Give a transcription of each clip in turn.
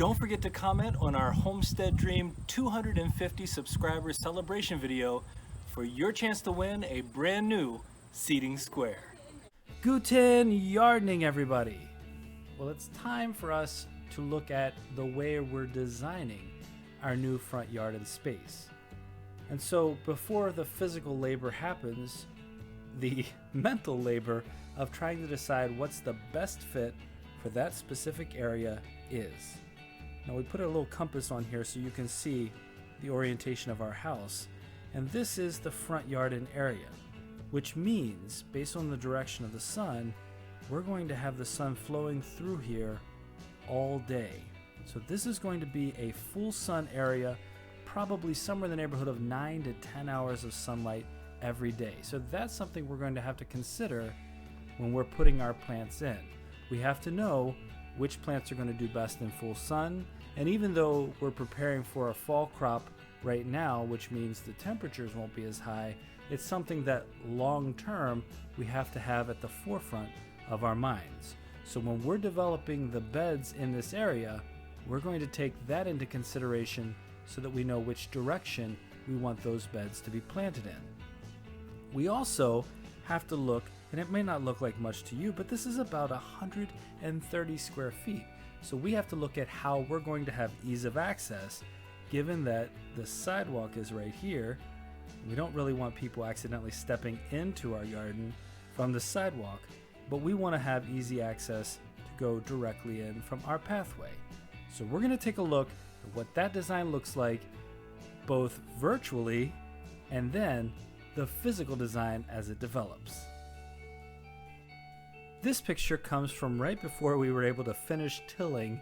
Don't forget to comment on our Homestead Dream 250 subscribers celebration video for your chance to win a brand new seating square. Guten Yardening, everybody. Well, it's time for us to look at the way we're designing our new front yard and space. And so before the physical labor happens, the mental labor of trying to decide what's the best fit for that specific area is. Now we put a little compass on here so you can see the orientation of our house. And this is the front yard and area, which means, based on the direction of the sun, we're going to have the sun flowing through here all day. So this is going to be a full sun area, probably somewhere in the neighborhood of 9 to 10 hours of sunlight every day. So that's something we're going to have to consider when we're putting our plants in. We have to know which plants are going to do best in full sun, and even though we're preparing for a fall crop right now, which means the temperatures won't be as high, it's something that long term we have to have at the forefront of our minds. So when we're developing the beds in this area, we're going to take that into consideration so that we know which direction we want those beds to be planted in. We also have to look, and it may not look like much to you, but this is about 130 square feet. So we have to look at how we're going to have ease of access, given that the sidewalk is right here. We don't really want people accidentally stepping into our garden from the sidewalk, but we want to have easy access to go directly in from our pathway. So we're going to take a look at what that design looks like, both virtually and then the physical design as it develops. This picture comes from right before we were able to finish tilling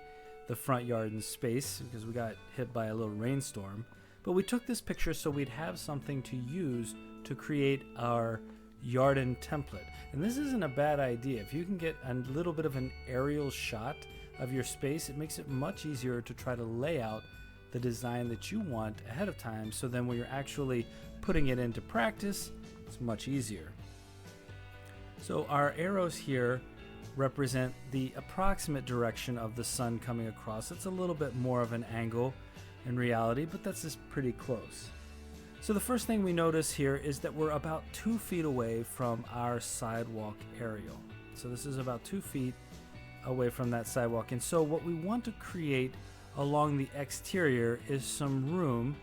the front yard and space because we got hit by a little rainstorm. But we took this picture so we'd have something to use to create our Yarden template. And this isn't a bad idea. If you can get a little bit of an aerial shot of your space, it makes it much easier to try to lay out the design that you want ahead of time, so then when you're actually putting it into practice, it's much easier. So our arrows here represent the approximate direction of the sun coming across. It's a little bit more of an angle in reality, but that's just pretty close. So the first thing we notice here is that we're about 2 feet away from our sidewalk aerial. So this is about 2 feet away from that sidewalk. And so what we want to create along the exterior is some room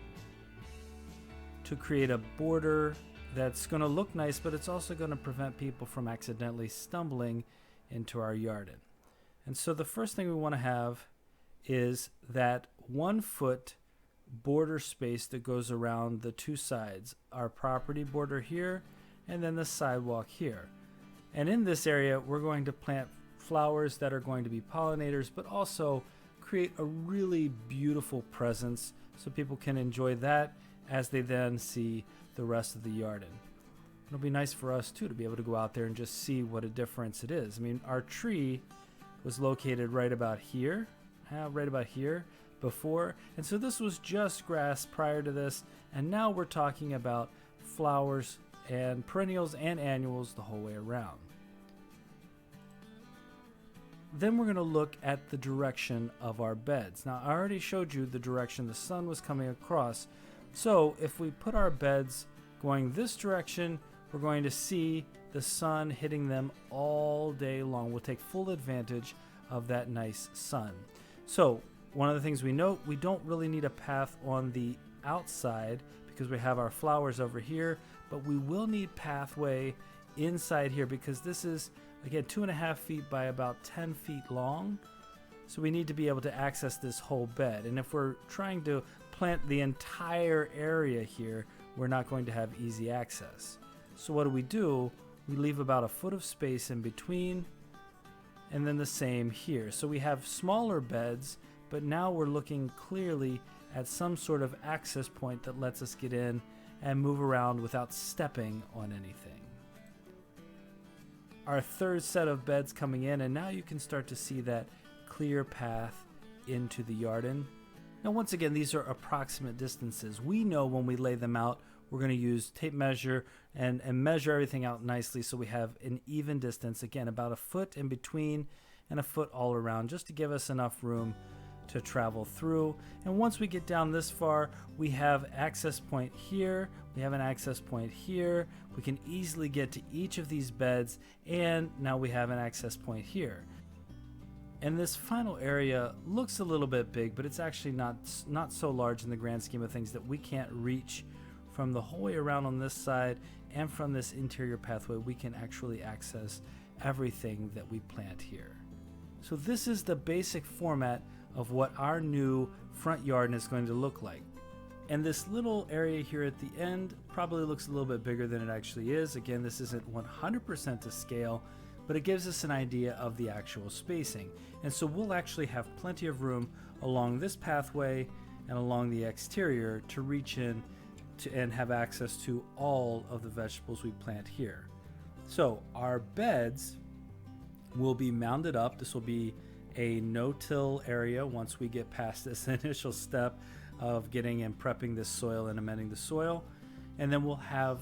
to create a border that's going to look nice, but it's also going to prevent people from accidentally stumbling into our Yarden. And so the first thing we want to have is that 1 foot border space that goes around the 2 sides, our property border here and then the sidewalk here. And in this area we're going to plant flowers that are going to be pollinators, but also create a really beautiful presence so people can enjoy that as they then see the rest of the Yarden. It'll be nice for us too to be able to go out there and just see what a difference it is. I mean, our tree was located right about here before, and so this was just grass prior to this, and now we're talking about flowers and perennials and annuals the whole way around. Then we're going to look at the direction of our beds. Now I already showed you the direction the sun was coming across, so if we put our beds going this direction, we're going to see the sun hitting them all day long. We'll take full advantage of that nice sun. So one of the things we note, we don't really need a path on the outside because we have our flowers over here, but we will need pathway inside here because this is, again, 2.5 feet by about 10 feet long. So we need to be able to access this whole bed. And if we're trying to plant the entire area here, we're not going to have easy access. So what do? We leave about 1 foot of space in between, and then the same here. So we have smaller beds, but now we're looking clearly at some sort of access point that lets us get in and move around without stepping on anything. Our third set of beds coming in, and now you can start to see that clear path into the Yarden. Now once again, these are approximate distances. We know when we lay them out, we're going to use tape measure and measure everything out nicely so we have an even distance, again about 1 foot in between and 1 foot all around, just to give us enough room to travel through. And once we get down this far, we have access point here, we have an access point here. We can easily get to each of these beds, and now we have an access point here. And this final area looks a little bit big, but it's actually not so large in the grand scheme of things that we can't reach from the whole way around on this side, and from this interior pathway we can actually access everything that we plant here. So this is the basic format of what our new front yard is going to look like. And this little area here at the end probably looks a little bit bigger than it actually is. Again, this isn't 100% to scale, but it gives us an idea of the actual spacing. And so we'll actually have plenty of room along this pathway and along the exterior to reach in to and have access to all of the vegetables we plant here. So our beds will be mounded up. This will be a no-till area once we get past this initial step of getting and prepping this soil and amending the soil. And then we'll have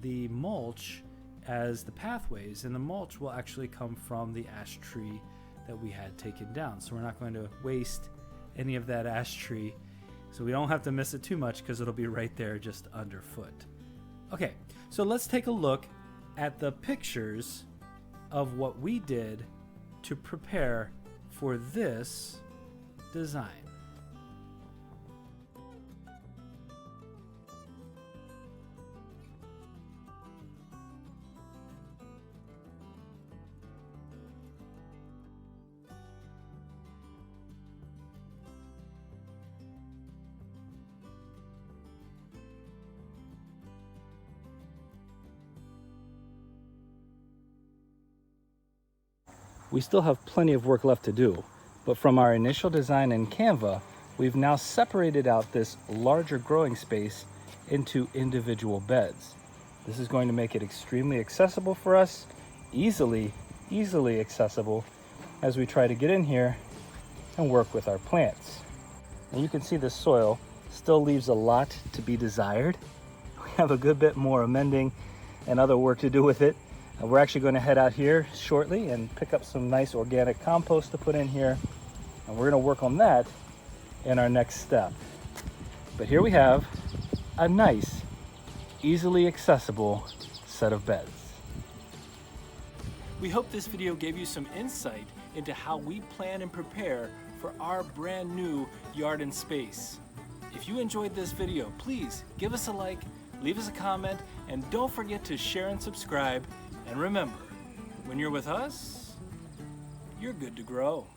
the mulch as the pathways, and the mulch will actually come from the ash tree that we had taken down. So we're not going to waste any of that ash tree, so we don't have to miss it too much because it'll be right there just underfoot. Okay, so let's take a look at the pictures of what we did to prepare for this design. We still have plenty of work left to do, but from our initial design in Canva, we've now separated out this larger growing space into individual beds. This is going to make it extremely accessible for us, easily accessible as we try to get in here and work with our plants. And you can see the soil still leaves a lot to be desired. We have a good bit more amending and other work to do with it. We're actually going to head out here shortly and pick up some nice organic compost to put in here, and we're going to work on that in our next step. But here we have a nice, easily accessible set of beds. We hope this video gave you some insight into how we plan and prepare for our brand new Yarden space. If you enjoyed this video, please give us a like, leave us a comment, and don't forget to share and subscribe. And remember, when you're with us, you're good to grow.